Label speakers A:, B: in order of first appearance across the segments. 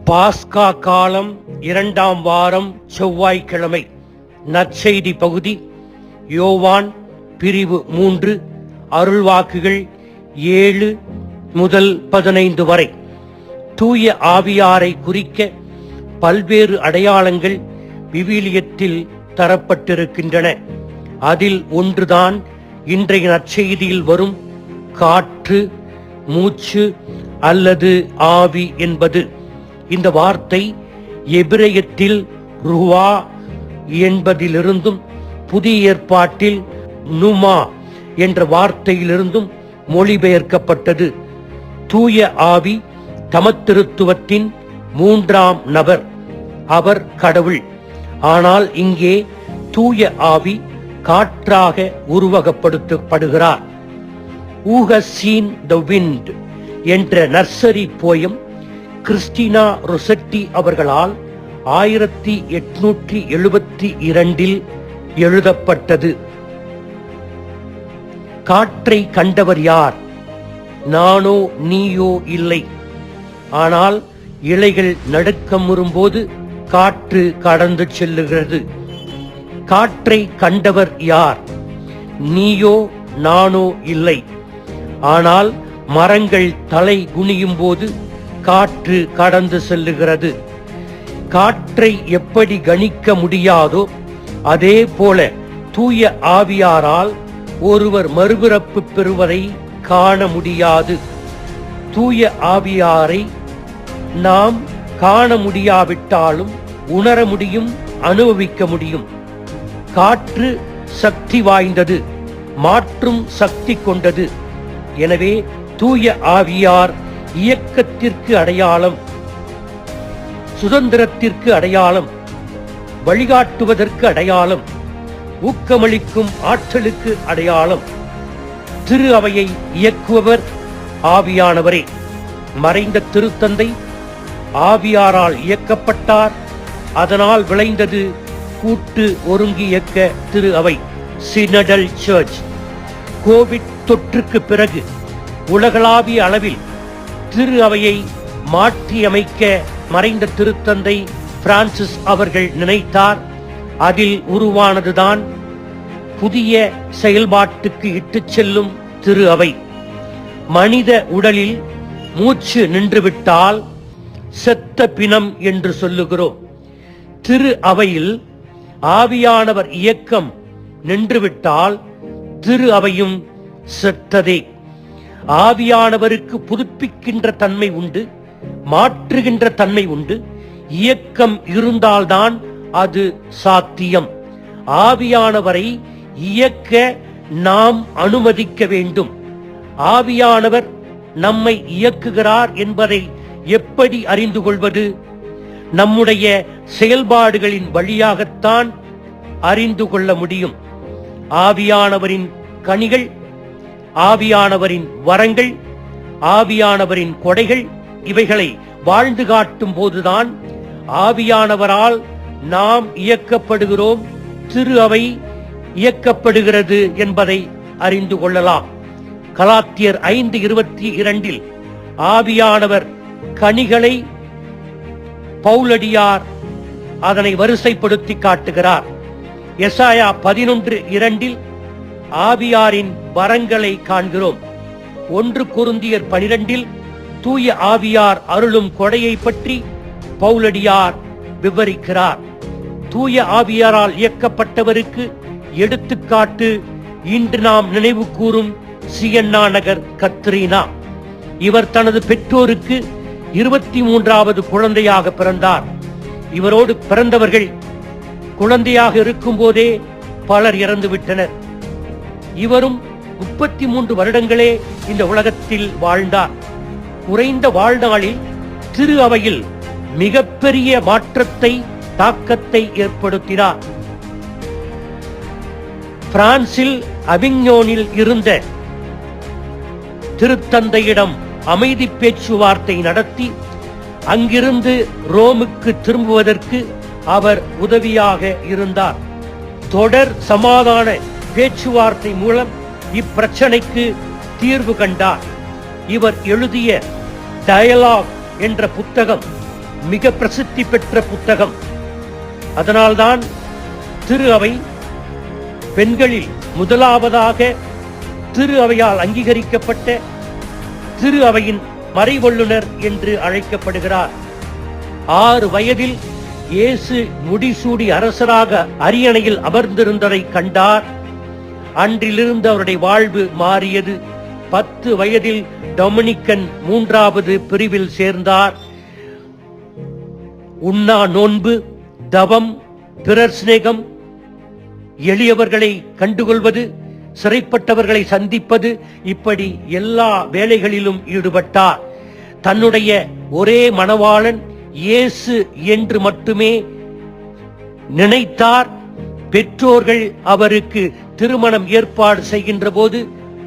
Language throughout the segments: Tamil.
A: பாஸ்கா காலம் 2ஆம் வாரம் செவ்வாய்க்கிழமை. நற்செய்தி பகுதி யோவான் பிரிவு 3 அருள்வாக்குகள் 7 முதல் 15 வரை. தூய ஆவியாரை குறிக்க பல்வேறு அடையாளங்கள் விவிலியத்தில் தரப்பட்டிருக்கின்றன. அதில் ஒன்றுதான் இன்றைய நற்செய்தியில் வரும் காற்று, மூச்சு அல்லது ஆவி என்பது. இந்த வார்த்தை எபிரேயத்தில் ருவா என்பதிலிருந்தும் புதிய ஏற்பாட்டில் நுமா என்ற வார்த்தையிலிருந்தும் மொழிபெயர்க்கப்பட்டது. தூய ஆவி தமத்திருத்துவத்தின் 3ஆம் நபர். அவர் கடவுள். ஆனால் இங்கே தூய ஆவி காற்றாக உருவகப்படுத்தப்படுகிறார். Who has seen the wind என்ற நர்சரி போயம் கிறிஸ்டினா ரொசெட்டி அவர்களால் 1872 எழுதப்பட்டது. காற்றை கண்டவர் யார்? நானோ நீயோ இல்லை. ஆனால் இலைகள் நடுக்கமுறும்போது காற்று கடந்து செல்லுகிறது. காற்றை கண்டவர் யார்? நீயோ நானோ இல்லை. ஆனால் மரங்கள் தலை குனியும் போது காற்று கடந்து செல்லுகிறது. காற்றை எப்படி கணிக்க முடியாதோ அதே போல தூய ஆவியாரால் ஒருவர் மறுபிறப்பு பெறுவதை காண முடியாது. தூய ஆவியாரை நாம் காண முடியாவிட்டாலும் உணர முடியும், அனுபவிக்க முடியும். காற்று சக்தி வாய்ந்தது, மாற்றும் சக்தி கொண்டது. எனவே தூய ஆவியார் இயக்கத்திற்கு அடையாளம், சுதந்திரத்திற்கு அடையாளம், வழிகாட்டுவதற்கு அடையாளம், ஊக்கமளிக்கும் ஆற்றலுக்கு அடையாளம். திரு அவையை இயக்குபவர் ஆவியானவரே. மறைந்த திருத்தந்தை ஆவியாரால் இயக்கப்பட்டார். அதனால் விளைந்தது கூட்டு ஒருங்கியக்க திரு அவை, சினடல் சர்ச். கோவிட் தொற்றுக்கு பிறகு உலகளாவிய அளவில் திரு அவையை மாற்றியமைக்க மறைந்த திருத்தந்தை பிரான்சிஸ் அவர்கள் நினைத்தார். அதில் உருவானதுதான் புதிய செயல்பாட்டுக்கு இட்டுச் செல்லும் திரு அவை. மனித உடலில் மூச்சு நின்றுவிட்டால் செத்த பிணம் என்று சொல்லுகிறோம். திரு அவையில் ஆவியானவர் இயக்கம் நின்றுவிட்டால் திரு அவையும் செத்ததே. ஆவியானவருக்கு புதுப்பிக்கின்ற தன்மை உண்டு, மாற்றுகின்ற தன்மை உண்டு. இயக்கம் இருந்தால்தான் அது சாத்தியம். ஆவியானவரை இயக்க நாம் அனுமதிக்க வேண்டும். ஆவியானவர் நம்மை இயக்குகிறார் என்பதை எப்படி அறிந்து கொள்வது? நம்முடைய செயல்பாடுகளின் வழியாகத்தான் அறிந்து கொள்ள முடியும். ஆவியானவரின் கனிகள், ஆவியானவரின் வரங்கள், ஆவியானவரின் கொடைகள், இவைகளை வாழ்ந்து காட்டும் போதுதான் ஆவியானவரால் நாம் இயக்கப்படுகிறோம், திரு அவை இயக்கப்படுகிறது என்பதை அறிந்து கொள்ளலாம். கலாத்தியர் 5:22 ஆவியானவர் கனிகளை பவுலடியார் அதனை வரிசைப்படுத்தி காட்டுகிறார். எசாயா 11:2 ஆவியாரின் வரங்களை காண்கிறோம். 1 கொரிந்தியர் 12 தூய ஆவியார் அருளும் கொடையை பற்றி பவுலடியார் விவரிக்கிறார். தூய ஆவியாரால் இயக்கப்பட்டவருக்கு எடுத்துக்காட்டு இன்று நாம் நினைவு கூறும் சியன்னா நகர் கத்ரீனா. இவர் தனது பெற்றோருக்கு 23வது குழந்தையாக பிறந்தார். இவரோடு பிறந்தவர்கள் குழந்தையாக இருக்கும் போதே பலர் இறந்துவிட்டனர். இவரும் 33 வருடங்களே இந்த உலகத்தில் வாழ்ந்தார். குறைந்த வாழ்நாளில் திரு அவையில் மிகப்பெரிய மாற்றத்தை, தாக்கத்தை ஏற்படுத்தினார். பிரான்சில் அவிக்ஞோனில் இருந்த திருத்தந்தையிடம் அமைதி பேச்சுவார்த்தை நடத்தி அங்கிருந்து ரோமுக்கு திரும்புவதற்கு அவர் உதவியாக இருந்தார். தொடர் சமாதான பேச்சுவார்த்தை மூலம் இப்பிரச்சனைக்கு தீர்வு கண்டார். இவர் எழுதிய டயலாக் என்ற புத்தகம் மிக பிரசித்தி பெற்ற புத்தகம். அதனால்தான் திரு அவை பெண்களில் முதலாவதாக திரு அவையால் அங்கீகரிக்கப்பட்ட திரு அவையின் மறைவல்லுனர் என்று அழைக்கப்படுகிறார். 6 வயதில் இயேசு முடிசூடி அரசராக அரியணையில் அமர்ந்திருந்ததை கண்டார். அன்றிலிருந்து அவருடைய வாழ்வு மாறியது. 10 வயதில் டொமினிக்கன் 3வது பிரிவில் சேர்ந்தார். உண்ணா நோன்பு, தவம், பிறர் சிநேகம், எளியவர்களை கண்டுகொள்வது, சிறைப்பட்டவர்களை சந்திப்பது, இப்படி எல்லா வேலைகளிலும் ஈடுபட்டார். தன்னுடைய ஒரே மணவாளன் இயேசு என்று மட்டுமே நினைத்தார். பெற்றோர்கள் அவருக்கு திருமணம் ஏற்பாடு செய்கின்ற போது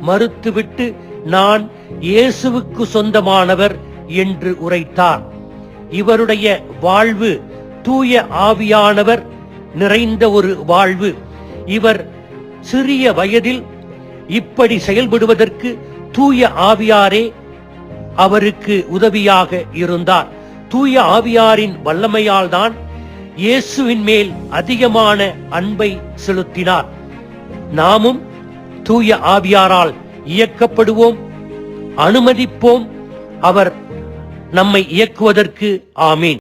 A: மறுத்துவிட்டு, நான் இயேசுவுக்கு சொந்தமானவர் என்று உரைத்தார். இவருடைய வாழ்வு தூய ஆவியானவர் நிறைந்த ஒரு வாழ்வு. இவர் சிறிய வயதில் இப்படி செயல்படுவதற்கு தூய ஆவியாரே அவருக்கு உதவியாக இருந்தார். தூய ஆவியாரின் வல்லமையால் தான் இயேசுவின் மேல் அதிகமான அன்பை செலுத்தினார். நாமும் தூய ஆவியாரால் இயக்கப்படுவோம், அனுமதிப்போம் அவர் நம்மை இயக்குவதற்கு. ஆமீன்.